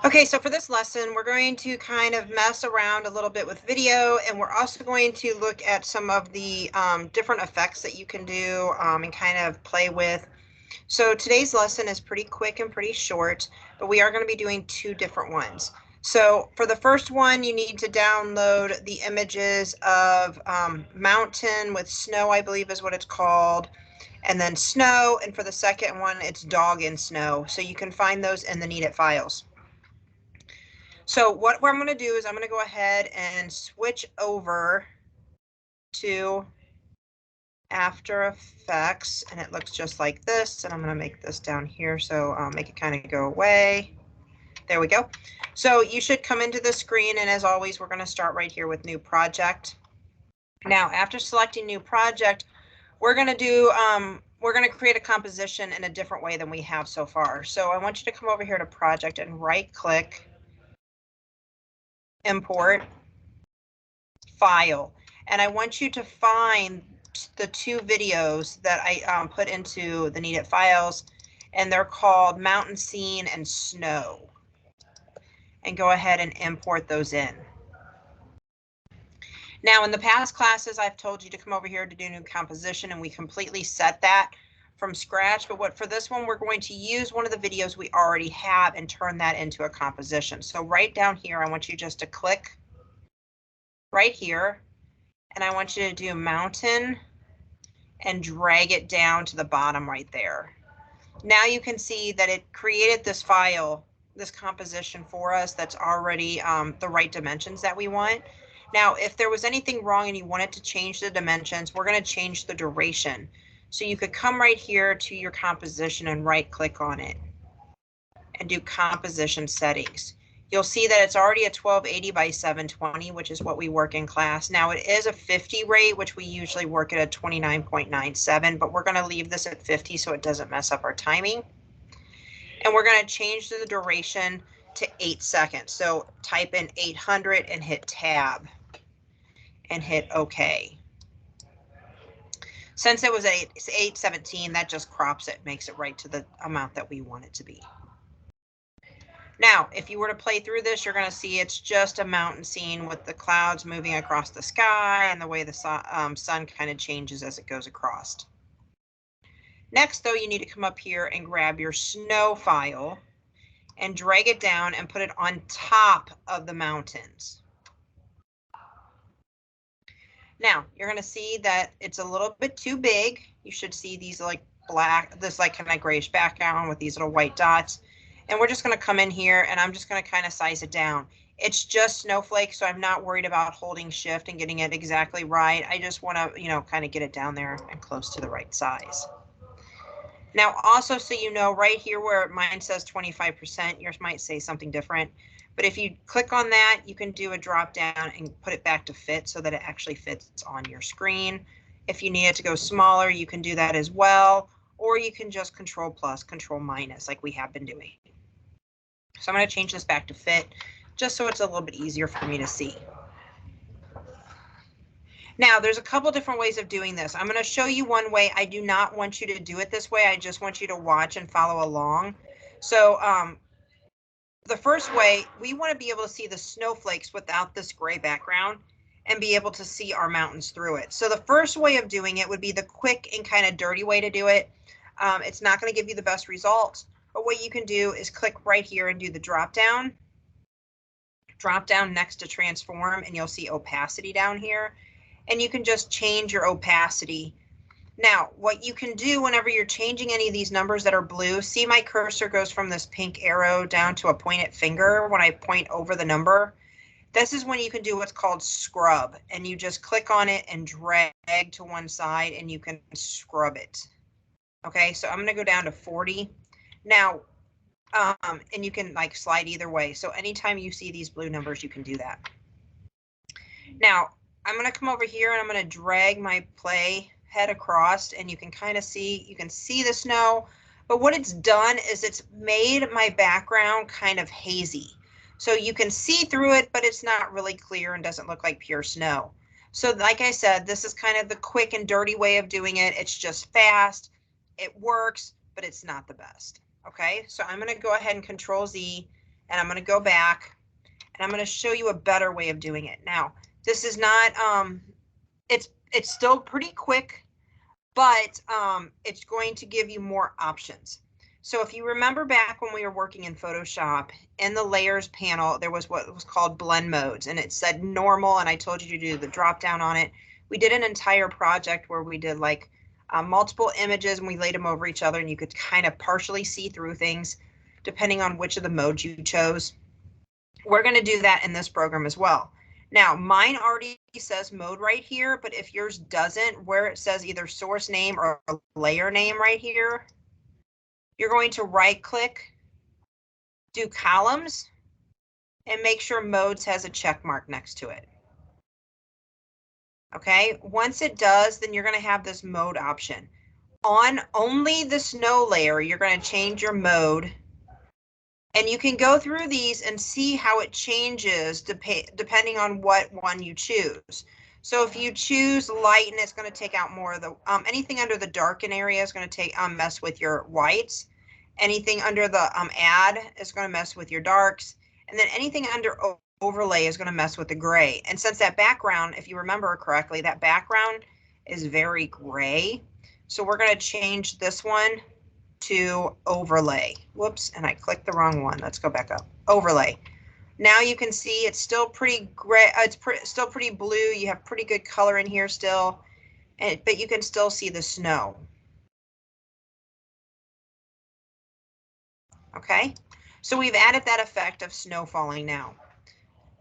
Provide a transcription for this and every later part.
Okay, so for this lesson, we're going to kind of mess around a little bit with video, and we're also going to look at some of the different effects that you can do and kind of play with. So today's lesson is pretty quick and pretty short, but we are going to be doing two different ones. So for the first one, you need to download the images of mountain with snow, I believe is what it's called, and then snow. And for the second one, it's dog in snow. So you can find those in the Needit files. So what I'm going to do is I'm going to go ahead and switch over to After Effects, and it looks just like this. And I'm going to make this down here, so I'll make it kind of go away. There we go. So you should come into the screen, and as always, we're going to start right here with New Project. Now, after selecting New Project, we're going to create a composition in a different way than we have so far. So I want you to come over here to Project and right-click, Import, File, and I want you to find the two videos that I put into the Needit files, and they're called Mountain Scene and Snow, and go ahead and import those in. Now, in the past classes, I've told you to come over here to do new composition, and we completely set that from scratch. But for this one, we're going to use one of the videos we already have and turn that into a composition. So right down here, I want you just to click right here, and I want you to do mountain and drag it down to the bottom right there. Now you can see that it created this file, this composition for us that's already the right dimensions that we want. Now, if there was anything wrong and you wanted to change the dimensions, we're going to change the duration. So you could come right here to your composition and right click on it and do composition settings. You'll see that it's already a 1280 by 720, which is what we work in class. Now it is a 50 rate, which we usually work at a 29.97, but we're going to leave this at 50 so it doesn't mess up our timing. And we're going to change the duration to 8 seconds. So type in 800 and hit tab and hit OK. Since it was 817, that just crops it, makes it right to the amount that we want it to be. Now, if you were to play through this, you're going to see it's just a mountain scene with the clouds moving across the sky and the way the sun kind of changes as it goes across. Next, though, you need to come up here and grab your snow file and drag it down and put it on top of the mountains. Now, you're going to see that it's a little bit too big. You should see these like black, this like kind of grayish background with these little white dots. And we're just going to come in here and I'm just going to kind of size it down. It's just snowflake, so I'm not worried about holding shift and getting it exactly right. I just want to, kind of get it down there and close to the right size. Now, also, so you know, right here where mine says 25%, yours might say something different. But if you click on that, you can do a drop down and put it back to fit so that it actually fits on your screen. If you need it to go smaller, you can do that as well. Or you can just Control plus, Control minus like we have been doing. So I'm going to change this back to fit just so it's a little bit easier for me to see. Now, there's a couple different ways of doing this. I'm going to show you one way. I do not want you to do it this way. I just want you to watch and follow along. So the first way, we want to be able to see the snowflakes without this gray background and be able to see our mountains through it. So the first way of doing it would be the quick and kind of dirty way to do it. It's not going to give you the best results. But what you can do is click right here and do the drop down next to transform, and you'll see opacity down here. And you can just change your opacity. Now, what you can do whenever you're changing any of these numbers that are blue, see my cursor goes from this pink arrow down to a pointed finger when I point over the number. This is when you can do what's called scrub, and you just click on it and drag to one side and you can scrub it. Okay, so I'm going to go down to 40. Now, and you can like slide either way. So anytime you see these blue numbers, you can do that. Now, I'm going to come over here and I'm going to drag my play head across, and you can kind of see, you can see the snow, but what it's done is it's made my background kind of hazy. So you can see through it, but it's not really clear and doesn't look like pure snow. So like I said, this is kind of the quick and dirty way of doing it. It's just fast, it works, but it's not the best. Okay, so I'm going to go ahead and Control Z and I'm going to go back and I'm going to show you a better way of doing it. Now, this is not, it's still pretty quick, but it's going to give you more options. So if you remember back when we were working in Photoshop, in the layers panel, there was what was called blend modes, and it said normal, and I told you to do the drop down on it. We did an entire project where we did like multiple images and we laid them over each other, and you could kind of partially see through things depending on which of the modes you chose. We're going to do that in this program as well. Now, mine already says mode right here, but if yours doesn't, where it says either source name or layer name right here, you're going to right click, do columns, and make sure modes has a check mark next to it. Okay, once it does, then you're going to have this mode option. On only the snow layer, you're going to change your mode. And you can go through these and see how it changes depending on what one you choose. So if you choose lighten, it's going to take out more of the, anything under the darken area is going to take mess with your whites. Anything under the add is going to mess with your darks. And then anything under overlay is going to mess with the gray. And since that background, if you remember correctly, that background is very gray. So we're going to change this one to overlay. Whoops, and I clicked the wrong one. Let's go back up. Overlay. Now you can see it's still pretty gray. It's still pretty blue. You have pretty good color in here still, but you can still see the snow. Okay, so we've added that effect of snow falling now.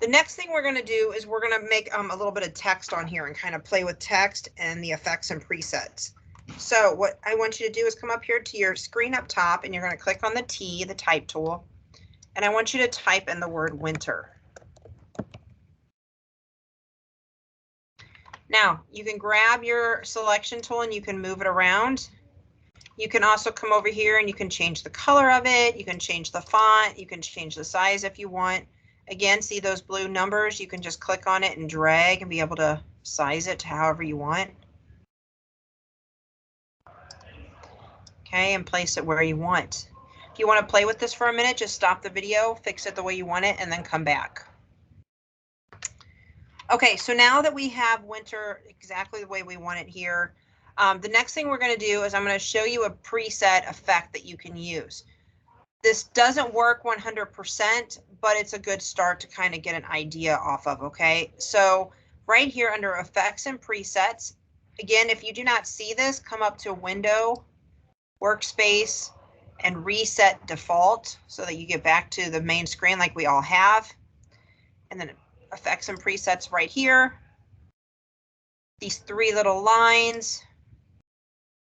The next thing we're going to do is we're going to make a little bit of text on here and kind of play with text and the effects and presets. So what I want you to do is come up here to your screen up top, and you're going to click on the T, the type tool, and I want you to type in the word winter. Now you can grab your selection tool and you can move it around. You can also come over here and you can change the color of it. You can change the font. You can change the size if you want. Again, see those blue numbers? You can just click on it and drag and be able to size it to however you want. Okay, and place it where you want. If you want to play with this for a minute, just stop the video, fix it the way you want it, and then come back. Okay, so now that we have winter exactly the way we want it here, the next thing we're going to do is I'm going to show you a preset effect that you can use. This doesn't work 100%, but it's a good start to kind of get an idea off of, okay? So right here under effects and presets, again, if you do not see this, come up to Window, Workspace, and Reset Default so that you get back to the main screen like we all have. And then effects and presets right here. These three little lines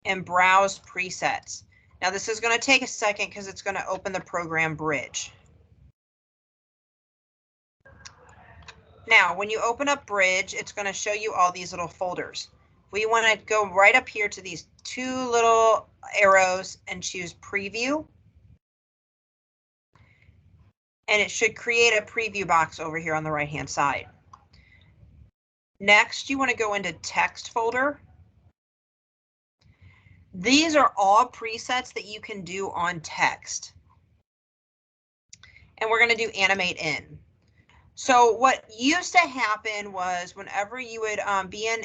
and browse presets. Now this is going to take a second because it's going to open the program Bridge. Now when you open up Bridge, it's going to show you all these little folders. We want to go right up here to these two little arrows and choose Preview. And it should create a preview box over here on the right hand side. Next, you want to go into Text folder. These are all presets that you can do on text. And we're going to do Animate In. So what used to happen was whenever you would be in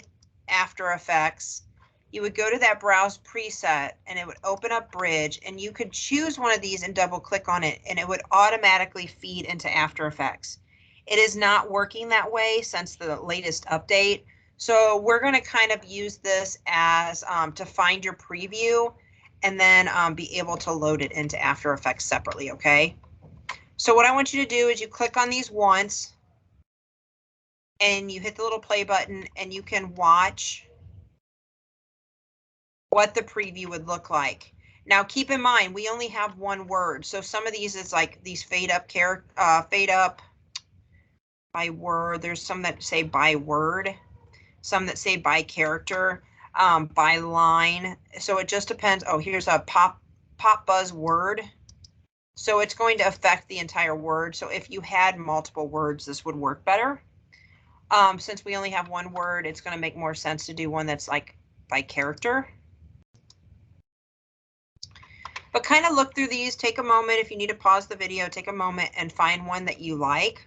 After Effects, you would go to that Browse Preset and it would open up Bridge, and you could choose one of these and double click on it and it would automatically feed into After Effects. It is not working that way since the latest update. So we're going to kind of use this as to find your preview and then be able to load it into After Effects separately, okay? So what I want you to do is you click on these once and you hit the little play button and you can watch what the preview would look like. Now keep in mind, we only have one word. So some of these is like these fade up by word. There's some that say by word, some that say by character, by line. So it just depends. Oh, here's a pop buzz word. So it's going to affect the entire word. So if you had multiple words, this would work better. Since we only have one word, it's going to make more sense to do one that's like by character. But kind of look through these, take a moment. If you need to pause the video, take a moment and find one that you like.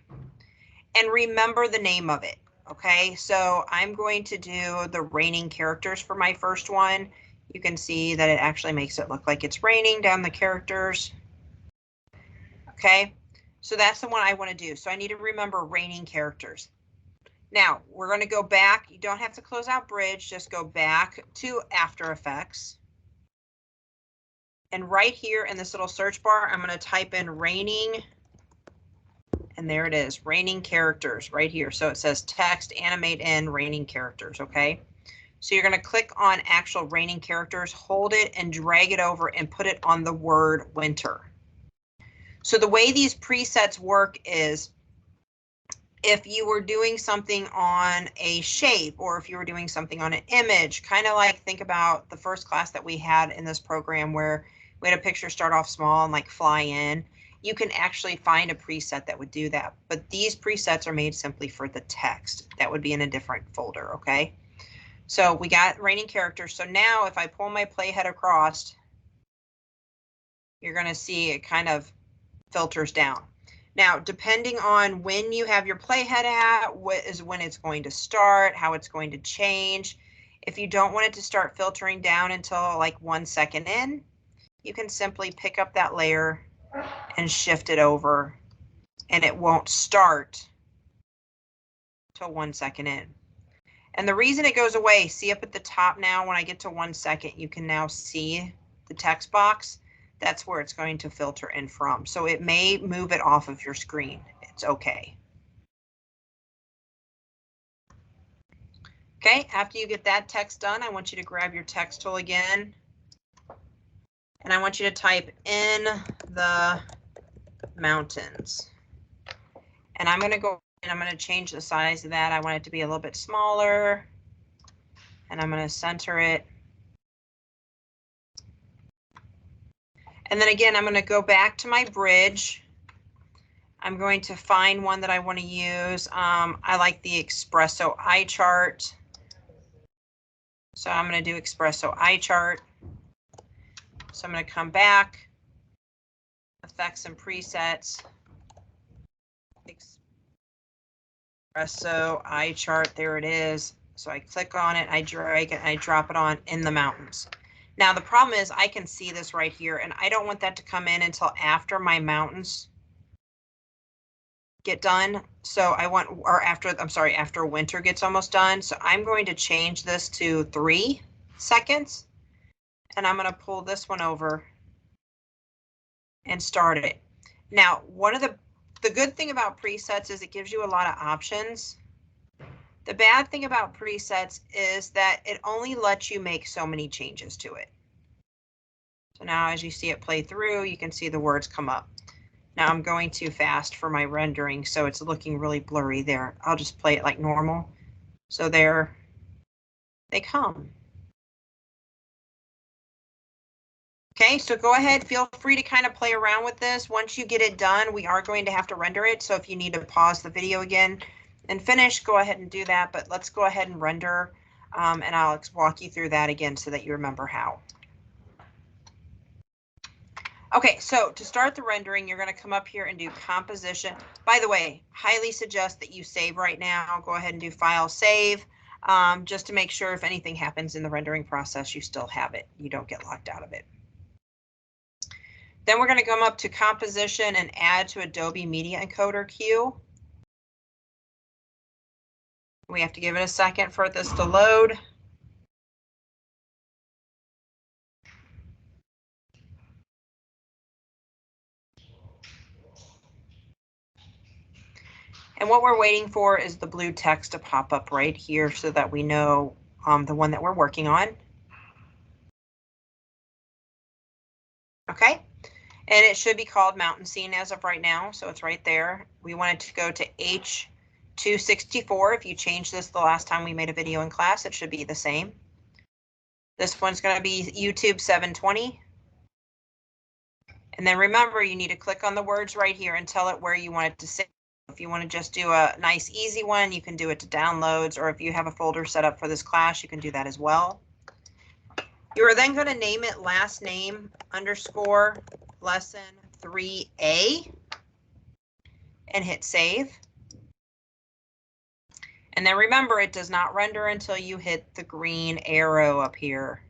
And remember the name of it, okay? So I'm going to do the raining characters for my first one. You can see that it actually makes it look like it's raining down the characters. Okay, so that's the one I want to do. So I need to remember raining characters. Now we're going to go back. You don't have to close out Bridge, just go back to After Effects. And right here in this little search bar, I'm going to type in raining. And there it is, raining characters right here. So it says text, animate in, raining characters, okay? So you're going to click on actual raining characters, hold it and drag it over and put it on the word winter. So the way these presets work is if you were doing something on a shape or if you were doing something on an image, kind of like think about the first class that we had in this program where we had a picture start off small and like fly in. You can actually find a preset that would do that. But these presets are made simply for the text. That would be in a different folder, okay? So we got raining characters. So now if I pull my playhead across, you're going to see it kind of filters down. Now, depending on when you have your playhead at, what is when it's going to start, how it's going to change. If you don't want it to start filtering down until like 1 second in, you can simply pick up that layer and shift it over and it won't start till 1 second in. And the reason it goes away, see up at the top now, when I get to 1 second, you can now see the text box. That's where it's going to filter in from. So it may move it off of your screen. It's okay. Okay, after you get that text done, I want you to grab your text tool again. And I want you to type in the mountains. And I'm going to go and I'm going to change the size of that. I want it to be a little bit smaller. And I'm going to center it. And then again, I'm going to go back to my bridge. I'm going to find one that I want to use. I like the Espresso eye chart. So I'm going to do Espresso eye chart. So I'm going to come back, effects and presets, Espresso eye chart, there it is. So I click on it, I drag it, I drop it on in the mountains. Now the problem is I can see this right here and I don't want that to come in until after my mountains get done. So I want, or after, I'm sorry, after winter gets almost done. So I'm going to change this to 3 seconds and I'm going to pull this one over and start it. Now, one of the good thing about presets is it gives you a lot of options. The bad thing about presets is that it only lets you make so many changes to it. So now as you see it play through, you can see the words come up. Now I'm going too fast for my rendering, so it's looking really blurry there. I'll just play it like normal. So there they come. Okay, so go ahead, feel free to kind of play around with this. Once you get it done, we are going to have to render it. So if you need to pause the video again and finish, go ahead and do that. But let's go ahead and render, and I'll walk you through that again so that you remember how. Okay, so to start the rendering, you're going to come up here and do composition. By the way, highly suggest that you save right now. Go ahead and do file save, just to make sure if anything happens in the rendering process, you still have it. You don't get locked out of it. Then we're going to come up to composition and add to Adobe Media Encoder queue. We have to give it a second for this to load. And what we're waiting for is the blue text to pop up right here so that we know the one that we're working on. Okay. And it should be called Mountain Scene as of right now, so it's right there. We want it to go to H264. If you changed this the last time we made a video in class, it should be the same. This one's going to be YouTube 720. And then remember, you need to click on the words right here and tell it where you want it to save. If you want to just do a nice easy one, you can do it to downloads, or if you have a folder set up for this class, you can do that as well. You are then going to name it last name underscore lesson 3A and hit save. And then remember, it does not render until you hit the green arrow up here.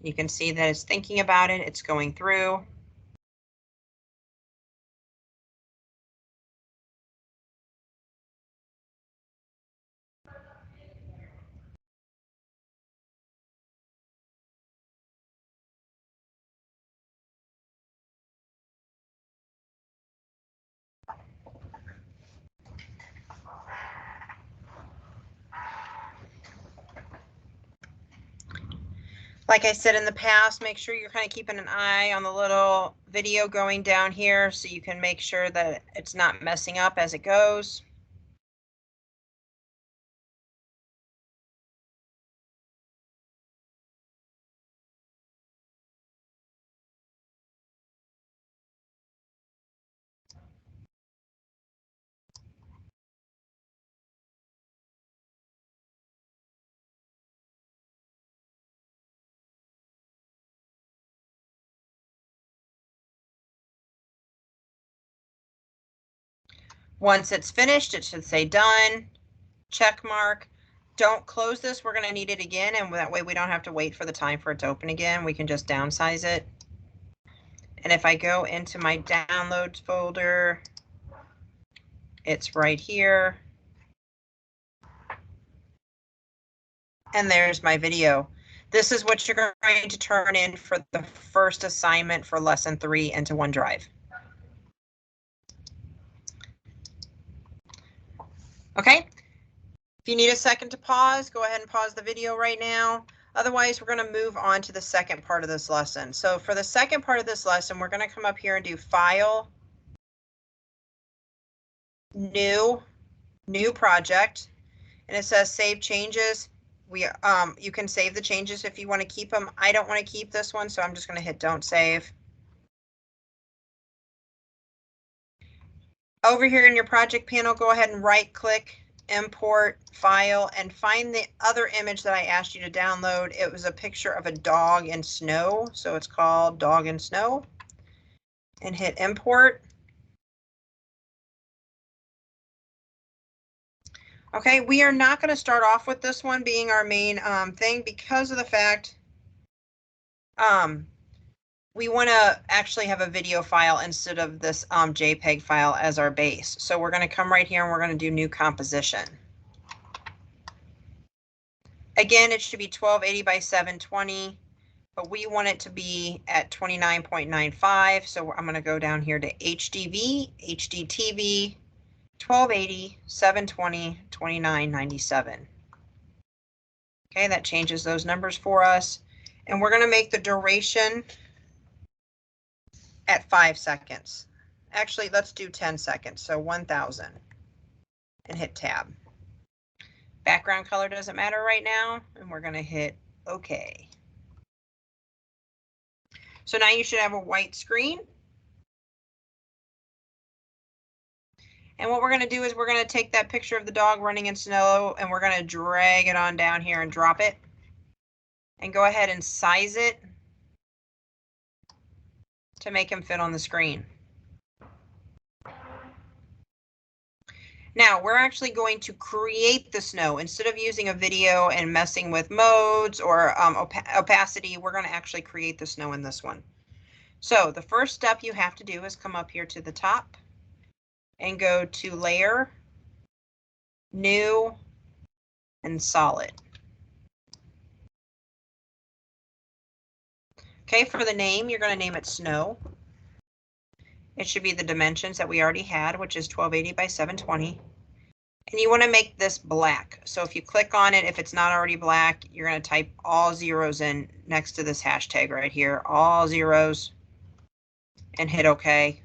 You can see that it's thinking about it. It's going through. Like I said in the past, make sure you're kind of keeping an eye on the little video going down here so you can make sure that it's not messing up as it goes. Once it's finished, it should say done, check mark. Don't close this. We're going to need it again, and that way we don't have to wait for the time for it to open again. We can just downsize it. And if I go into my downloads folder, it's right here. And there's my video. This is what you're going to turn in for the first assignment for lesson 3 into OneDrive. Okay, if you need a second to pause, go ahead and pause the video right now. Otherwise, we're going to move on to the second part of this lesson. So for the second part of this lesson, we're going to come up here and do File, New Project, and it says Save Changes. You can save the changes if you want to keep them. I don't want to keep this one, so I'm just going to hit Don't Save. Over here in your project panel, go ahead and right click, import file, and find the other image that I asked you to download. It was a picture of a dog in snow, so it's called Dog in Snow, and hit import. Okay, we are not going to start off with this one being our main thing because of the fact we want to actually have a video file instead of this JPEG file as our base. So we're going to come right here and we're going to do new composition. Again, it should be 1280 by 720, but we want it to be at 29.95. So I'm going to go down here to HDV, HDTV, 1280, 720, 2997. Okay, that changes those numbers for us. And we're going to make the duration at 5 seconds. Actually, let's do 10 seconds. So 1000 and hit tab. Background color doesn't matter right now. And we're going to hit OK. So now you should have a white screen. And what we're going to do is we're going to take that picture of the dog running in snow and we're going to drag it on down here and drop it. And go ahead and size it to make him fit on the screen. Now we're actually going to create the snow instead of using a video and messing with modes or opacity. We're going to actually create the snow in this one. So the first step you have to do is come up here to the top and go to Layer, New, and Solid. Okay, for the name, you're going to name it Snow. It should be the dimensions that we already had, which is 1280 by 720. And you want to make this black. So if you click on it, if it's not already black, you're going to type all zeros in next to this hashtag right here, all zeros, and hit OK.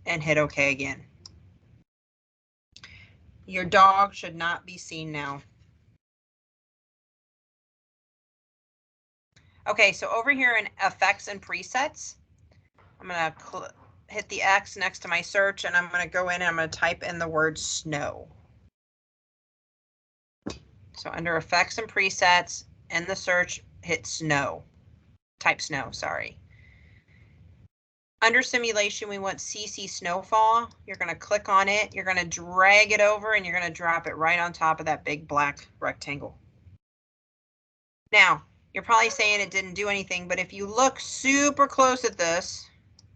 And hit OK again. Your dog should not be seen now. Okay, so over here in Effects and Presets, I'm going to hit the X next to my search and I'm going to go in and I'm going to type in the word snow. So under Effects and Presets, in the search, hit snow. Type snow, sorry. Under simulation, we want CC snowfall. You're going to click on it. You're going to drag it over and you're going to drop it right on top of that big black rectangle. Now, you're probably saying it didn't do anything, but if you look super close at this,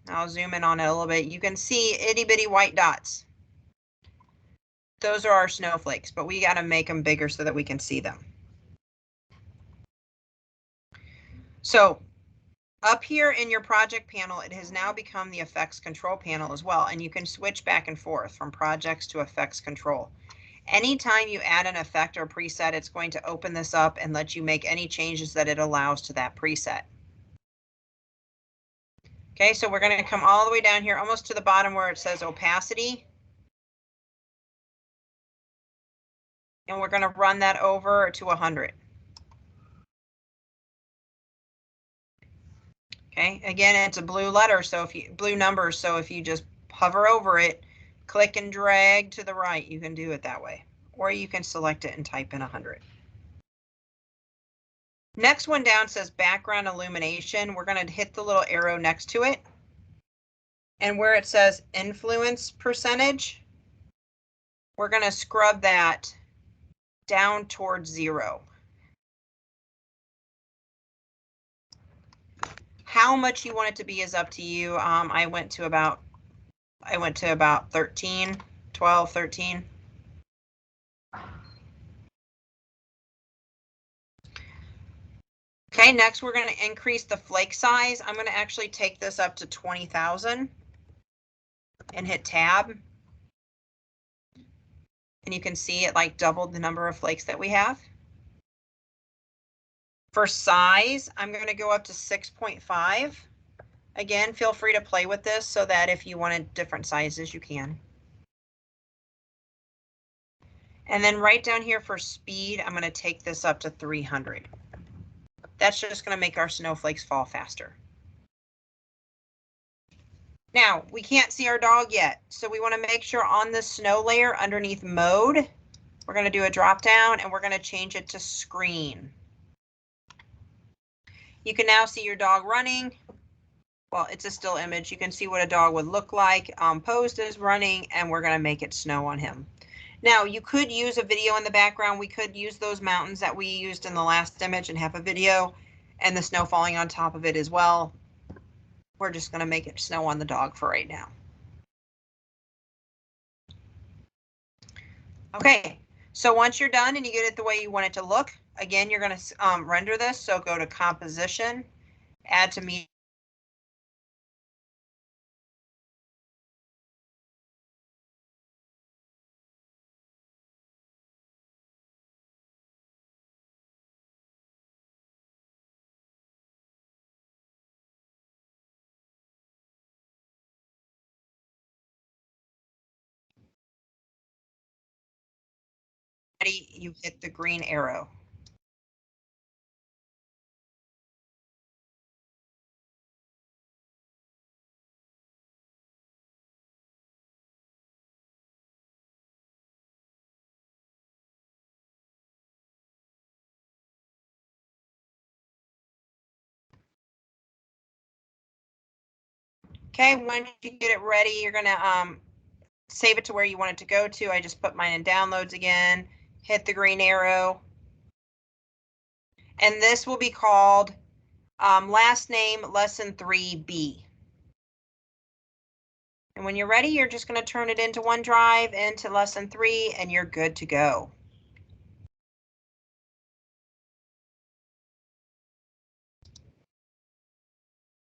I'll zoom in on it a little bit, you can see itty bitty white dots. Those are our snowflakes, but we got to make them bigger so that we can see them. So up here in your project panel, it has now become the effects control panel as well, and you can switch back and forth from projects to effects control. Anytime you add an effect or preset, it's going to open this up and let you make any changes that it allows to that preset. Okay, so we're going to come all the way down here, almost to the bottom where it says opacity. And we're going to run that over to 100. Okay, again, it's a blue letter, so if you blue number, so if you just hover over it, click and drag to the right, you can do it that way, or you can select it and type in 100. Next one down says background illumination. We're going to hit the little arrow next to it, and where it says influence percentage, we're going to scrub that down towards 0. How much you want it to be is up to you. I went to about 13, 12, 13. Okay, next we're going to increase the flake size. I'm going to actually take this up to 20,000 and hit tab. And you can see it like doubled the number of flakes that we have. For size, I'm going to go up to 6.5. Again, feel free to play with this so that if you wanted different sizes, you can. And then right down here for speed, I'm going to take this up to 300. That's just going to make our snowflakes fall faster. Now, we can't see our dog yet, so we want to make sure on the snow layer underneath mode, we're going to do a drop down and we're going to change it to screen. You can now see your dog running. Well, it's a still image. You can see what a dog would look like posed as running, and we're going to make it snow on him. Now, you could use a video in the background. We could use those mountains that we used in the last image and have a video and the snow falling on top of it as well. We're just going to make it snow on the dog for right now. Okay, so once you're done and you get it the way you want it to look, again, you're going to render this. So go to composition, add to media. You hit the green arrow. Okay, once you get it ready, you're going to save it to where you want it to go to. I just put mine in downloads again, hit the green arrow. And this will be called last name lesson 3B. And when you're ready, you're just going to turn it into OneDrive, into lesson 3, and you're good to go.